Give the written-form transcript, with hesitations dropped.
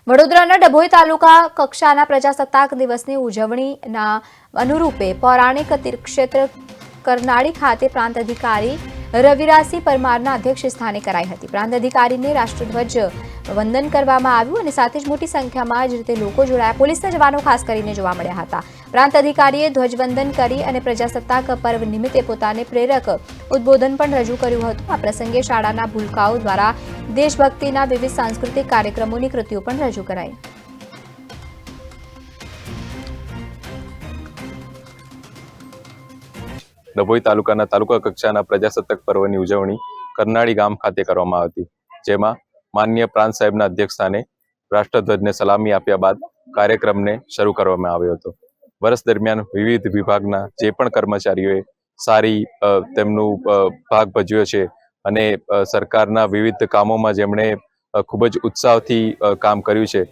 વડોદરાના ડભોઈ તાલુકા કક્ષાના પ્રજાસત્તાક દિવસની ઉજવણીના અનુરૂપે પૌરાણિક તીર્થક્ષેત્ર કરનાળી ખાતે પ્રાંત અધિકારી રવિરાજસિંહ પરમારના અધ્યક્ષ સ્થાને કરાઈ હતી. પ્રાંત અધિકારીને રાષ્ટ્રધ્વજ વંદન કરવામાં આવ્યું અને સાથે જ મોટી સંખ્યામાં જ રીતે લોકો જોડાયા. પોલીસના જવાનો ખાસ કરીને જોવા મળ્યા હતા. પ્રાંત અધિકારીએ ધ્વજવંદન કરી અને પ્રજાસત્તાક પર્વ નિમિત્તે પોતાને પ્રેરક ઉદ્બોધન પણ રજૂ કર્યું હતું. આ પ્રસંગે શાળાના ભૂલકાઓ દ્વારા દેશભક્તિના વિવિધ સાંસ્કૃતિક કાર્યક્રમોની કૃતિઓ પણ રજૂ કરાઈ. ડભોઈ તાલુકાના તાલુકા કક્ષાના પ્રજાસત્તાક પર્વની ઉજવણી કરનાળી ગામ ખાતે કરવામાં આવી હતી, જેમાં માનનીય પ્રાંત સાહેબના અધ્યક્ષસ્થાને રાષ્ટ્રધ્વજને સલામી આપ્યા બાદ કાર્યક્રમને શરૂ કરવામાં આવ્યો હતો. વર્ષ દરમિયાન વિવિધ વિભાગના જે પણ કર્મચારીઓએ સારી તેમનું ભાગ ભજવ્યો છે અને સરકારના વિવિધ કામોમાં જેમણે ખૂબ જ ઉત્સાહથી કામ કર્યું છે